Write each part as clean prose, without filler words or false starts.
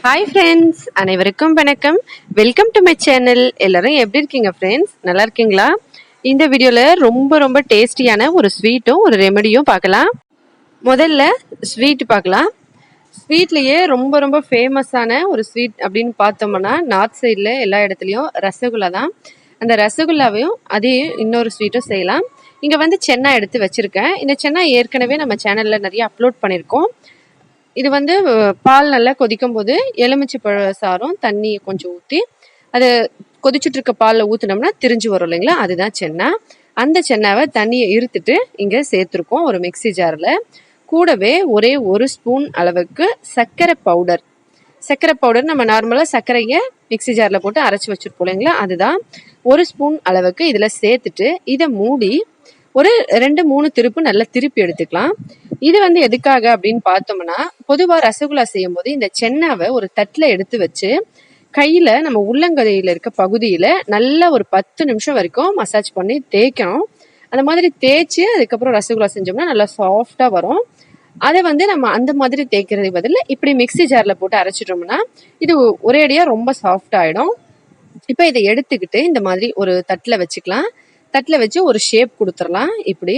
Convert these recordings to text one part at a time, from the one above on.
Hi friends, அனைவருக்கும் வணக்கம். Welcome to my channel. எல்லாரும் எப்படி இருக்கீங்க ஃப்ரெண்ட்ஸ்? நல்லா இருக்கீங்களா? இந்த வீடியோவில் ரொம்ப ரொம்ப டேஸ்டியான ஒரு ஸ்வீட்டும் ஒரு ரெமெடியும் பார்க்கலாம். முதல்ல ஸ்வீட் பார்க்கலாம். ஸ்வீட்லேயே ரொம்ப ரொம்ப ஃபேமஸான ஒரு ஸ்வீட் அப்படின்னு பார்த்தோம்னா நார்த் சைடில் எல்லா இடத்துலையும் ரசகுல்லா தான். அந்த ரசகுல்லாவையும் அதே இன்னொரு ஸ்வீட்டும் செய்யலாம். இங்கே வந்து சென்னா எடுத்து வச்சுருக்கேன். இந்த சென்னா ஏற்கனவே நம்ம சேனலில் நிறைய அப்லோட் பண்ணியிருக்கோம். இது வந்து பால் நல்லா கொதிக்கும் போது எலுமிச்சை பழ சாரம் தண்ணி கொஞ்சம் ஊற்றி அதை கொதிச்சுட்டு இருக்க பாலில் ஊற்றினோம்னா திரிஞ்சு வரும் இல்லைங்களா, அதுதான் சென்னா. அந்த சென்னாவை தண்ணியை இருத்துட்டு இங்கே சேர்த்துருக்கோம் ஒரு மிக்சி ஜாரில். கூடவே ஒரே ஒரு ஸ்பூன் அளவுக்கு சர்க்கரை பவுடர் நம்ம நார்மலாக சர்க்கரையை மிக்சி ஜாரில் போட்டு அரைச்சி வச்சுருப்போம் இல்லைங்களா, அதுதான். ஒரு ஸ்பூன் அளவுக்கு இதில் சேர்த்துட்டு இதை மூடி ஒரு 2-3 திருப்பு நல்லா திருப்பி எடுத்துக்கலாம். இது வந்து எதுக்காக அப்படின்னு பார்த்தோம்னா, பொதுவாக ரசகுல்லா செய்யும் போது இந்த சென்னாவை ஒரு தட்டில் எடுத்து வச்சு கையில் நம்ம உள்ளங்கையில் இருக்க பகுதியில் நல்லா ஒரு 10 நிமிஷம் வரைக்கும் மசாஜ் பண்ணி தேய்க்கணும். அந்த மாதிரி தேய்ச்சி அதுக்கப்புறம் ரசகுல்லா செஞ்சோம்னா நல்லா சாஃப்டாக வரும். அதை வந்து நம்ம அந்த மாதிரி தேய்க்கிறதுக்கு பதில் இப்படி மிக்சி ஜாரில் போட்டு அரைச்சிட்டோம்னா இது ஒரேடியாக ரொம்ப சாஃப்ட் ஆகிடும். இப்போ இதை எடுத்துக்கிட்டு இந்த மாதிரி ஒரு தட்டில் வச்சுக்கலாம். தட்டில் வச்சு ஒரு ஷேப் கொடுத்துடலாம். இப்படி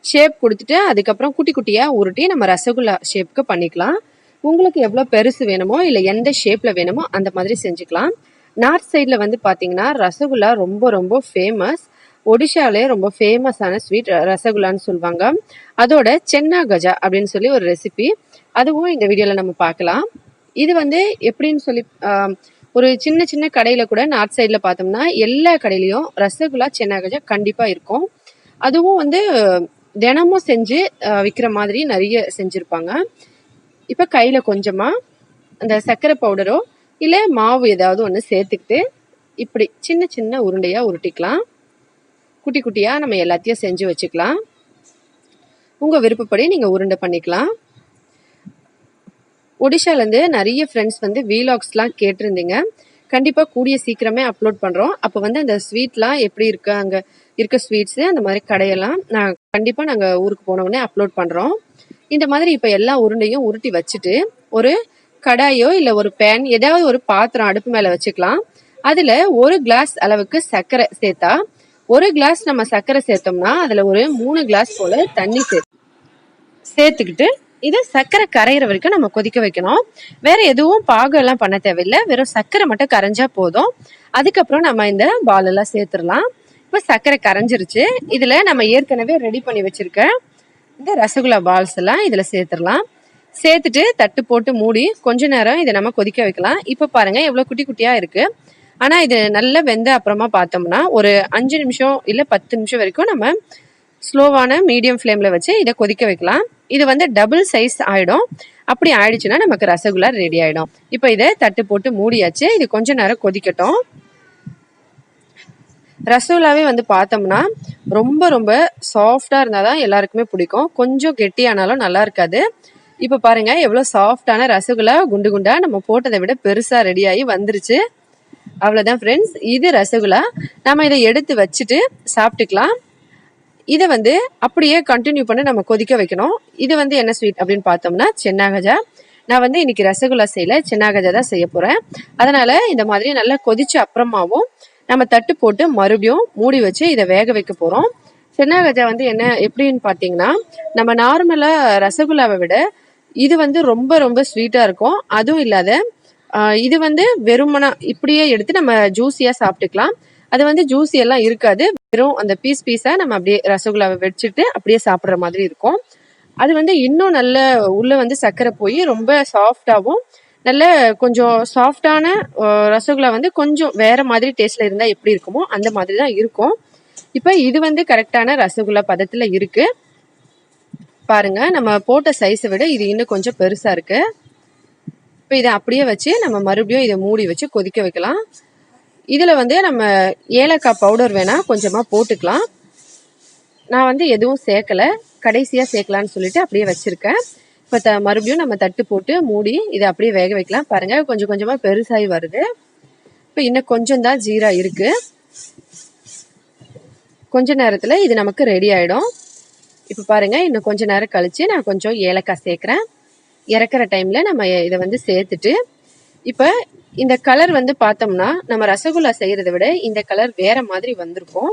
ஷேப் கொடுத்துட்டு அதுக்கப்புறம் குட்டி குட்டியாக உருட்டி நம்ம ரசகுல்லா ஷேப்புக்கு பண்ணிக்கலாம். உங்களுக்கு எவ்வளோ பெருசு வேணுமோ இல்லை எந்த ஷேப்பில் வேணுமோ அந்த மாதிரி செஞ்சுக்கலாம். நார்த் சைடில் வந்து பார்த்தீங்கன்னா ரசகுல்லா ரொம்ப ரொம்ப ஃபேமஸ். ஒடிஷாவிலே ரொம்ப ஃபேமஸான ஸ்வீட் ரசகுல்லான்னு சொல்லுவாங்க. அதோட சென்னா கஜா அப்படின்னு சொல்லி ஒரு ரெசிபி, அதுவும் இந்த வீடியோவில் நம்ம பார்க்கலாம். இது வந்து எப்படின்னு சொல்லி ஒரு சின்ன சின்ன கடையில் கூட நார்த் சைடில் பார்த்தோம்னா எல்லா கடையிலையும் ரசகுல்லா சென்னா கஜா கண்டிப்பாக இருக்கும். அதுவும் வந்து தினமும் செஞ்சு விற்கிற மாதிரி நிறைய செஞ்சுருப்பாங்க. இப்போ கையில் கொஞ்சமாக அந்த சர்க்கரை பவுடரோ இல்லை மாவு ஏதாவது ஒன்று சேர்த்துக்கிட்டு இப்படி சின்ன சின்ன உருண்டையாக உருட்டிக்கலாம். குட்டி குட்டியாக நம்ம எல்லாத்தையும் செஞ்சு வச்சுக்கலாம். உங்கள் விருப்பப்படி நீங்கள் உருண்டை பண்ணிக்கலாம். ஒடிஷாலேருந்து நிறைய ஃப்ரெண்ட்ஸ் வந்து வீலாக்ஸ்லாம் கேட்டிருந்தீங்க. கண்டிப்பாக கூடிய சீக்கிரமே அப்லோட் பண்ணுறோம். அப்போ வந்து அந்த ஸ்வீட்லாம் எப்படி இருக்கு, அங்கே இருக்க ஸ்வீட்ஸு அந்த மாதிரி கடையெல்லாம் கண்டிப்பாக நாங்கள் ஊருக்கு போனோடனே அப்லோட் பண்ணுறோம். இந்த மாதிரி இப்போ எல்லா உருண்டையும் உருட்டி வச்சுட்டு ஒரு கடாயோ இல்லை ஒரு பேன் ஏதாவது ஒரு பாத்திரம் அடுப்பு மேலே வச்சுக்கலாம். அதில் 1 கிளாஸ் அளவுக்கு சர்க்கரை சேர்த்தா, 1 கிளாஸ் நம்ம சர்க்கரை சேர்த்தோம்னா அதில் ஒரு 3 கிளாஸ் போல் தண்ணி சேர்த்துக்கிட்டு இதை சர்க்கரை கரையிற வரைக்கும் நம்ம கொதிக்க வைக்கணும். வேற எதுவும் பாகம் எல்லாம் பண்ண தேவையில்லை, வெறும் சர்க்கரை மட்டும் கரைஞ்சா போதும். அதுக்கப்புறம் நம்ம இந்த பால் எல்லாம் சேர்த்துடலாம். இப்போ சர்க்கரை கரைஞ்சிருச்சு. இதுல நம்ம ஏற்கனவே ரெடி பண்ணி வச்சிருக்க இந்த ரசகுல்லா பால்ஸ் எல்லாம் இதுல சேர்த்துடலாம். சேர்த்துட்டு தட்டு போட்டு மூடி கொஞ்ச நேரம் இதை நம்ம கொதிக்க வைக்கலாம். இப்போ பாருங்க எவ்வளவு குட்டி குட்டியா இருக்கு. ஆனா இது நல்லா வெந்த அப்புறமா பார்த்தோம்னா ஒரு 5 நிமிஷம் இல்லை 10 நிமிஷம் வரைக்கும் நம்ம ஸ்லோவான மீடியம் ஃப்ளேம்ல வச்சு இதை கொதிக்க வைக்கலாம். இது வந்து டபுள் சைஸ் ஆயிடும். அப்படி ஆயிடுச்சுன்னா நமக்கு ரசகுல்லா ரெடி ஆயிடும். இப்போ இதை தட்டு போட்டு மூடியாச்சு. இது கொஞ்ச நேரம் கொதிக்கட்டும். ரசகுல்லாவே வந்து பார்த்தோம்னா ரொம்ப ரொம்ப சாஃப்டா இருந்தாதான் எல்லாருக்குமே பிடிக்கும். கொஞ்சம் கெட்டியானாலும் நல்லா இருக்காது. இப்போ பாருங்க எவ்வளவு சாஃப்டான ரசகுல்லா குண்டு குண்டா நம்ம போட்டதை விட பெருசா ரெடி ஆகி வந்துருச்சு. அவ்வளவுதான் ஃப்ரெண்ட்ஸ், இது ரசகுல்லா. நம்ம இதை எடுத்து வச்சுட்டு சாப்பிட்டுக்கலாம். இதை வந்து அப்படியே கண்டினியூ பண்ணி நம்ம கொதிக்க வைக்கணும். இது வந்து என்ன ஸ்வீட் அப்படின்னு பார்த்தோம்னா சென்னா கஜா. நான் வந்து இன்னைக்கு ரசகுல்லா செய்யல, சென்னா கஜா தான் செய்ய போறேன். அதனால இந்த மாதிரி நல்லா கொதிச்ச அப்புறமாவும் நம்ம தட்டு போட்டு மறுபடியும் மூடி வச்சு இதை வேக வைக்க போறோம். சென்னா கஜா வந்து என்ன எப்படின்னு பார்த்தீங்கன்னா, நம்ம நார்மலா ரசகுல்லாவை விட இது வந்து ரொம்ப ரொம்ப ஸ்வீட்டா இருக்கும். அதுவும் இல்லாத இது வந்து வெறுமனா இப்படியே எடுத்து நம்ம ஜூஸியா சாப்பிட்டுக்கலாம். அது வந்து ஜூஸி எல்லாம் இருக்காது, வெறும் அந்த பீஸா நம்ம அப்படியே ரசகுல்லாவை வச்சுட்டு அப்படியே சாப்பிட்ற மாதிரி இருக்கும். அது வந்து இன்னும் நல்ல உள்ள வந்து சர்க்கரை போய் ரொம்ப சாஃப்டாகவும் நல்ல கொஞ்சம் சாஃப்டான ரசகுல்லா வந்து கொஞ்சம் வேற மாதிரி டேஸ்ட்ல இருந்தா எப்படி இருக்குமோ அந்த மாதிரி தான் இருக்கும். இப்போ இது வந்து கரெக்டான ரசகுல்லா பதத்துல இருக்கு. பாருங்க நம்ம போட்ட சைஸை விட இது இன்னும் கொஞ்சம் பெருசா இருக்கு. இப்போ இதை அப்படியே வச்சு நம்ம மறுபடியும் இதை மூடி வச்சு கொதிக்க வைக்கலாம். இதுல வந்து நம்ம ஏலக்காய் பவுடர் வேணா கொஞ்சமா போட்டுக்கலாம். நான் வந்து எதுவும் சேர்க்கல, கடைசியா சேர்க்கலான்னு சொல்லிட்டு அப்படியே வச்சிருக்கேன். இப்போ மறுபடியும் நம்ம தட்டு போட்டு மூடி இதை அப்படியே வேக வைக்கலாம். பாருங்க கொஞ்சம் கொஞ்சமா பெருசாகி வருது. இப்போ இன்னும் கொஞ்சம் தான் ஜீரா இருக்கு. கொஞ்ச நேரத்துல இது நமக்கு ரெடி ஆயிடும். இப்போ பாருங்க இன்னும் கொஞ்ச நேரம் கழிச்சு நான் கொஞ்சம் ஏலக்காய் சேர்க்கிறேன். இறக்குற டைம்ல நம்ம இதை வந்து சேர்த்துட்டு இப்போ இந்த கலர் வந்து பார்த்தோம்னா நம்ம ரசகுல்லா செய்யறதை விட இந்த கலர் வேற மாதிரி வந்திருக்கும்.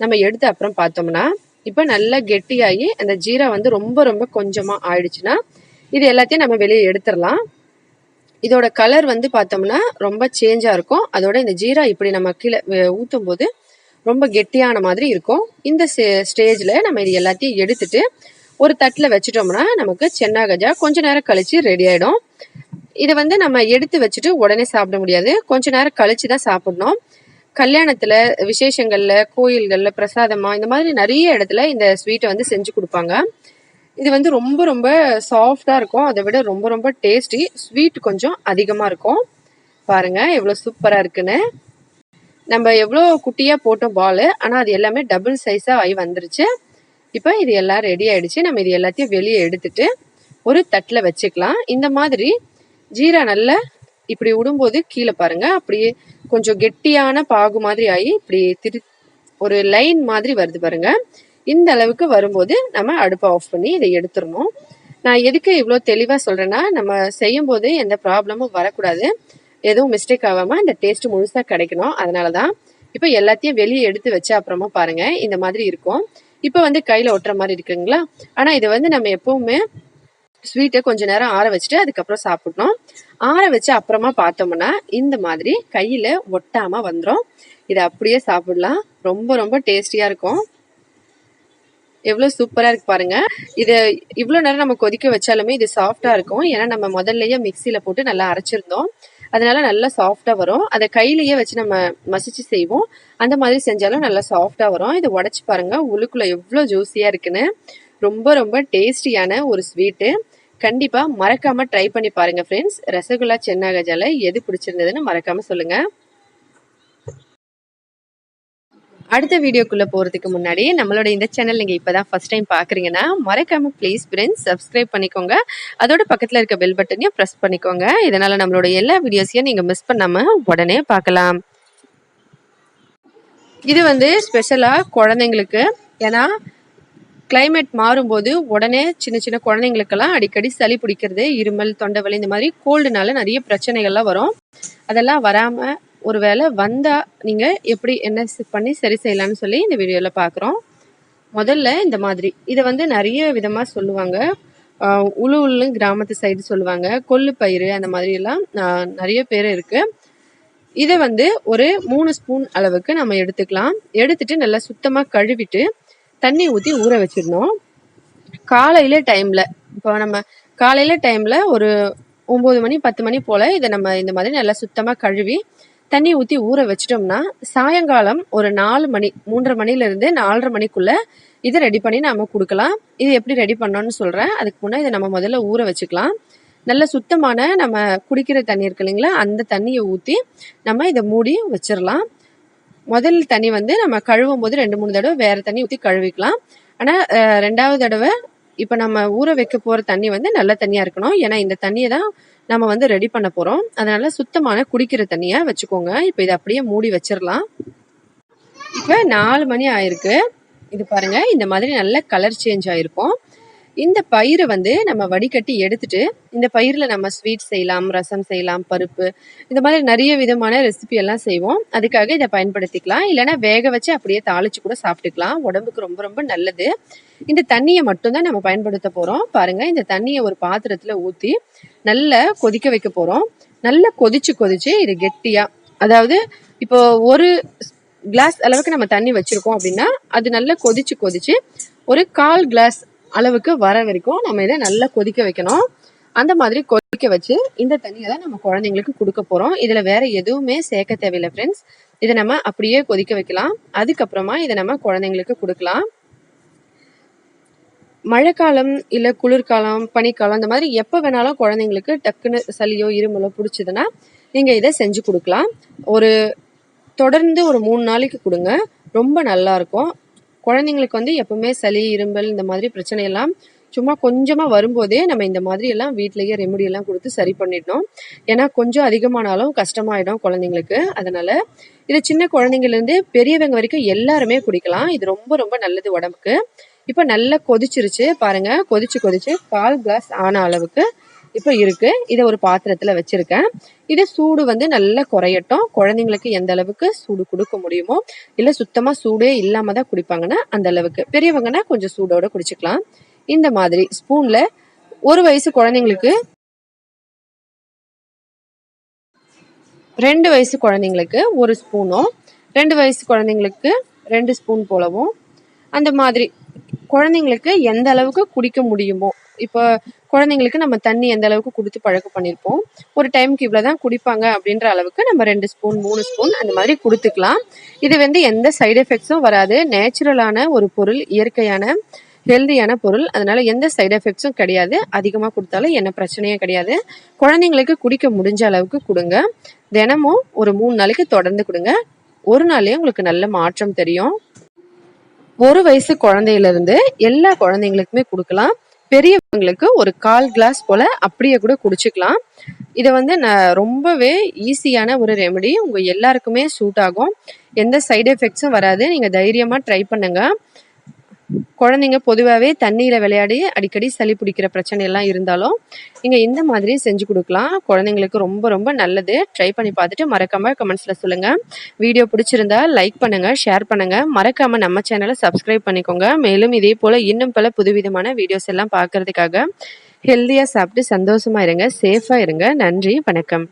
நம்ம எடுத்து அப்புறம் பார்த்தோம்னா இப்போ நல்லா கெட்டியாகி அந்த ஜீரா வந்து ரொம்ப ரொம்ப கொஞ்சமா ஆயிடுச்சுன்னா இது எல்லாத்தையும் நம்ம வெளியே எடுத்துடலாம். இதோட கலர் வந்து பார்த்தோம்னா ரொம்ப சேஞ்சா இருக்கும். அதோட இந்த ஜீரா இப்படி நம்ம கீழே ஊற்றும் போது ரொம்ப கெட்டியான மாதிரி இருக்கும். இந்த ஸ்டேஜ்ல நம்ம இது எல்லாத்தையும் எடுத்துட்டு ஒரு தட்டில் வச்சுட்டோம்னா நமக்கு சென்னா கஜா கொஞ்ச நேரம் கழிச்சு ரெடி ஆயிடும். இதை வந்து நம்ம எடுத்து வச்சுட்டு உடனே சாப்பிட முடியாது, கொஞ்ச நேரம் கழிச்சு தான் சாப்பிடணும். கல்யாணத்துல, விசேஷங்கள்ல, கோயில்கள்ல பிரசாதமா இந்த மாதிரி நிறைய இடத்துல இந்த ஸ்வீட்டை வந்து செஞ்சு கொடுப்பாங்க. இது வந்து ரொம்ப ரொம்ப சாஃப்டா இருக்கும். அதை விட ரொம்ப ரொம்ப டேஸ்டி, ஸ்வீட் கொஞ்சம் அதிகமா இருக்கும். பாருங்க எவ்வளவு சூப்பரா இருக்குன்னு. நம்ம எவ்வளோ குட்டியா போட்டோம் பால், ஆனா அது எல்லாமே டபுள் சைஸா ஆகி வந்துருச்சு. இப்போ இது எல்லாம் ரெடி ஆயிடுச்சு. நம்ம இது எல்லாத்தையும் வெளியே எடுத்துட்டு ஒரு தட்டில் வச்சுக்கலாம். இந்த மாதிரி ஜீரா நல்லா இப்படி விடும்போது கீழே பாருங்க அப்படியே கொஞ்சம் கெட்டியான பாகு மாதிரி ஆகி இப்படி ஒரு லைன் மாதிரி வருது பாருங்க. இந்த அளவுக்கு வரும்போது நம்ம அடுப்பை ஆஃப் பண்ணி இதை எடுத்துடணும். நான் எதுக்கு இவ்வளோ தெளிவாக சொல்றேன்னா, நம்ம செய்யும் போது எந்த ப்ராப்ளமும் வரக்கூடாது, எதுவும் மிஸ்டேக் ஆகாம இந்த டேஸ்ட் முழுசா கிடைக்கணும். அதனாலதான் இப்போ எல்லாத்தையும் வெளியே எடுத்து வச்ச அப்புறமா பாருங்க இந்த மாதிரி இருக்கும். இப்போ வந்து கையில ஒட்டுற மாதிரி இருக்குங்களா? ஆனா இது வந்து நம்ம எப்பவுமே ஸ்வீட்டை கொஞ்ச நேரம் ஆற வச்சுட்டு அதுக்கப்புறம் சாப்பிடணும். ஆற வச்சு அப்புறமா பார்த்தோம்னா இந்த மாதிரி கையில ஒட்டாம வந்துடும். இதை அப்படியே சாப்பிடலாம். ரொம்ப ரொம்ப டேஸ்டியா இருக்கும். எவ்வளவு சூப்பரா இருக்கு பாருங்க. இது இவ்வளவு நேரம் நம்ம கொதிக்க வச்சாலுமே இது சாஃப்டா இருக்கும். ஏன்னா நம்ம முதல்லயே மிக்சியில போட்டு நல்லா அரைச்சிருந்தோம். அதனால நல்லா சாஃப்டா வரும். அதை கையிலேயே வச்சு நம்ம மசிச்சு செய்வோம். அந்த மாதிரி செஞ்சாலும் நல்லா சாஃப்டா வரும். இதை உடைச்சு பாருங்க, உள்ளுக்குள்ள எவ்வளவு ஜூசியா இருக்குன்னு. ரொம்ப ரொம்ப டேஸ்டியான ஒரு ஸ்வீட்டு. கண்டிப்பா மறக்காம ட்ரை பண்ணி பாருங்க ஃப்ரெண்ட்ஸ். ரசகுல்லா சென்னா கஜால எது பிடிச்சிருந்ததுன்னு மறக்காம சொல்லுங்க. அடுத்த வீடியோக்குள்ள போறதுக்கு முன்னாடி நம்மளோட இந்த சேனல் நீங்க இப்பதான் ஃபர்ஸ்ட் டைம் பாக்குறீங்கன்னா மறக்காம ப்ளீஸ் ஃப்ரெண்ட்ஸ் சப்ஸ்கிரைப் பண்ணிக்கோங்க. அதோட பக்கத்துல இருக்க பெல் பட்டனையும் பிரஸ் பண்ணிக்கோங்க. இதனால நம்மளோட எல்லா வீடியோஸையும் நீங்க மிஸ் பண்ணாம உடனே பார்க்கலாம். இது வந்து ஸ்பெஷலா குழந்தைங்களுக்கு. ஏன்னா கிளைமேட் மாறும்போது உடனே சின்ன சின்ன குழந்தைங்களுக்கெல்லாம் அடிக்கடி சளி பிடிக்கிறது, இருமல், தொண்டை வலி இந்த மாதிரி கோல்டுனால நிறைய பிரச்சனைகள்லாம் வரும். அதெல்லாம் வராம ஒருவேளை வந்தா நீங்க எப்படி என்ன பண்ணி சரி செய்யலாம்னு சொல்லி இந்த வீடியோல பாக்குறோம். முதல்ல இந்த மாதிரி இதை வந்து நிறைய விதமா சொல்லுவாங்க. உளு கிராமத்து சைடு சொல்லுவாங்க, கொள்ளு பயிறு அந்த மாதிரி எல்லாம் நிறைய பேர் இருக்கு. இதை வந்து ஒரு 3 ஸ்பூன் அளவுக்கு நம்ம எடுத்துக்கலாம். எடுத்துட்டு நல்லா சுத்தமா கழுவிட்டு தண்ணி ஊற்றி ஊற வச்சிடணும். காலையில டைம்ல, இப்போ நம்ம காலையில டைம்ல ஒரு 9 மணி 10 மணி போல இதை நம்ம இந்த மாதிரி நல்லா சுத்தமா கழுவி தண்ணி ஊற்றி ஊற வச்சிட்டோம்னா சாயங்காலம் ஒரு 4 மணி 3:30 மணில இருந்து 4:30 மணிக்குள்ள இதை ரெடி பண்ணி நாம கொடுக்கலாம். இது எப்படி ரெடி பண்ணோம்னு சொல்றேன். அதுக்கு முன்னாடி இதை நம்ம முதல்ல ஊற வச்சுக்கலாம். நல்ல சுத்தமான நம்ம குடிக்கிற தண்ணி இருக்கு இல்லைங்களா, அந்த தண்ணியை ஊற்றி நம்ம இதை மூடி வச்சிடலாம். முதல் தண்ணி வந்து நம்ம கழுவும் போது 2-3 தடவை வேற தண்ணி ஊற்றி கழுவிக்கலாம். ஆனா 2வது தடவை இப்ப நம்ம ஊற வைக்க போற தண்ணி வந்து நல்ல தண்ணியா இருக்கணும். ஏன்னா இந்த தண்ணியை தான் நம்ம வந்து ரெடி பண்ண போறோம். அதனால சுத்தமான குடிக்கிற தண்ணியா வச்சுக்கோங்க. இப்ப இதை அப்படியே மூடி வச்சிடலாம். இப்ப 4 மணி ஆயிருக்கு. இது பாருங்க இந்த மாதிரி நல்ல கலர் சேஞ்ச் ஆயிருக்கும். இந்த பயிரை வந்து நம்ம வடிகட்டி எடுத்துட்டு இந்த பயிரில் நம்ம ஸ்வீட் செய்யலாம், ரசம் செய்யலாம், பருப்பு இந்த மாதிரி நிறைய விதமான ரெசிபி எல்லாம் செய்வோம். அதுக்காக இதை பயன்படுத்திக்கலாம். இல்லைன்னா வேக வச்சு அப்படியே தாளிச்சு கூட சாப்பிட்டுக்கலாம். உடம்புக்கு ரொம்ப ரொம்ப நல்லது. இந்த தண்ணியை மட்டும்தான் நம்ம பயன்படுத்த போறோம். பாருங்க இந்த தண்ணியை ஒரு பாத்திரத்துல ஊற்றி நல்லா கொதிக்க வைக்க போறோம். நல்லா கொதிச்சு இது கெட்டியா, அதாவது இப்போ ஒரு கிளாஸ் அளவுக்கு நம்ம தண்ணி வச்சிருக்கோம் அப்படின்னா அது நல்லா கொதிச்சு ஒரு 1/4 கிளாஸ் அளவுக்கு வர வரைக்கும் நம்ம இதை நல்லா கொதிக்க வைக்கணும். அந்த மாதிரி கொதிக்க வச்சு இந்த தண்ணியை தான் நம்ம குழந்தைங்களுக்கு கொடுக்க போறோம். இதுல வேற எதுவுமே சேர்க்க தேவையில்லை ஃப்ரெண்ட்ஸ். இதை நம்ம அப்படியே கொதிக்க வைக்கலாம். அதுக்கப்புறமா இதை நம்ம குழந்தைங்களுக்கு கொடுக்கலாம். மழைக்காலம் இல்ல குளிர்காலம், பனிக்காலம் இந்த மாதிரி எப்ப வேணாலும் குழந்தைங்களுக்கு டக்குன்னு சளியோ இருமலோ பிடிச்சதுன்னா நீங்க இதை செஞ்சு கொடுக்கலாம். ஒரு தொடர்ந்து ஒரு 3 நாளைக்கு கொடுங்க, ரொம்ப நல்லா இருக்கும். குழந்தைங்களுக்கு வந்து எப்பவுமே சளி, இரும்பல் இந்த மாதிரி பிரச்சனை எல்லாம் சும்மா கொஞ்சமா வரும்போதே நம்ம இந்த மாதிரி எல்லாம் வீட்லயே ரெமெடி எல்லாம் கொடுத்து சரி பண்ணிடணும். ஏன்னா கொஞ்சம் அதிகமானாலும் கஷ்டமாயிடும் குழந்தைங்களுக்கு. அதனால இது சின்ன குழந்தைங்கள்ல இருந்து பெரியவங்க வரைக்கும் எல்லாருமே குடிக்கலாம். இது ரொம்ப ரொம்ப நல்லது உடம்புக்கு. இப்ப நல்லா கொதிச்சிருச்சு பாருங்க. கொதிச்சு 1/4 கிளாஸ் ஆன அளவுக்கு இப்போ இருக்கு. இதை ஒரு பாத்திரத்துல வச்சிருக்கேன். இது சூடு வந்து நல்லா குறையட்டும். குழந்தைங்களுக்கு எந்த அளவுக்கு சூடு கொடுக்க முடியுமோ, இல்ல சுத்தமா சூடே இல்லாம தான் குடிப்பாங்கன்னா அந்த அளவுக்கு, பெரியவங்கன்னா கொஞ்சம் சூடோட குடிச்சுக்கலாம். இந்த மாதிரி ஸ்பூன்ல 1 வயசு குழந்தைங்களுக்கு 2 வயசு குழந்தைங்களுக்கு 1 ஸ்பூனும், 2 வயசு குழந்தைங்களுக்கு 2 ஸ்பூன் போலவும், அந்த மாதிரி குழந்தைங்களுக்கு எந்த அளவுக்கு குடிக்க முடியுமோ, இப்போ குழந்தைங்களுக்கு நம்ம தண்ணி எந்த அளவுக்கு கொடுத்து பழக்கம் பண்ணியிருப்போம், ஒரு டைமுக்கு இவ்வளோதான் குடிப்பாங்க அப்படின்ற அளவுக்கு நம்ம 2 ஸ்பூன் 3 ஸ்பூன் அந்த மாதிரி கொடுத்துக்கலாம். இது வந்து எந்த சைடு எஃபெக்ட்ஸும் வராது. நேச்சுரலான ஒரு பொருள், இயற்கையான ஹெல்தியான பொருள். அதனால எந்த சைடு எஃபெக்ட்ஸும் கிடையாது. அதிகமாக கொடுத்தாலும் என்ன பிரச்சனையும் கிடையாது. குழந்தைங்களுக்கு குடிக்க முடிஞ்ச அளவுக்கு கொடுங்க. தினமும் ஒரு 3 நாளைக்கு தொடர்ந்து கொடுங்க. ஒரு நாள்லயே உங்களுக்கு நல்ல மாற்றம் தெரியும். 1 வயசு குழந்தையில இருந்து எல்லா குழந்தைங்களுக்குமே கொடுக்கலாம். பெரியவங்களுக்கு ஒரு 1/4 கிளாஸ் போல அப்படியே கூட குடிச்சுக்கலாம். இதை வந்து ரொம்பவே ஈஸியான ஒரு ரெமெடி. உங்க எல்லாருக்குமே சூட் ஆகும். எந்த சைடு எஃபெக்ட்ஸும் வராது. நீங்க தைரியமா ட்ரை பண்ணுங்க. குழந்தைங்க பொதுவாகவே தண்ணியில் விளையாடி அடிக்கடி சளி பிடிக்கிற பிரச்சனை எல்லாம் இருந்தாலும் நீங்கள் இந்த மாதிரி செஞ்சு கொடுக்கலாம். குழந்தைங்களுக்கு ரொம்ப ரொம்ப நல்லது. ட்ரை பண்ணி பார்த்துட்டு மறக்காமல் கமெண்ட்ஸில் சொல்லுங்கள். வீடியோ பிடிச்சிருந்தா லைக் பண்ணுங்கள், ஷேர் பண்ணுங்கள். மறக்காமல் நம்ம சேனலை சப்ஸ்கிரைப் பண்ணிக்கோங்க. மேலும் இதே போல் இன்னும் பல புதுவிதமான வீடியோஸ் எல்லாம் பார்க்கறதுக்காக ஹெல்த்தியாக சாப்பிட்டு சந்தோஷமாக இருங்க, சேஃபாக இருங்க. நன்றி, வணக்கம்.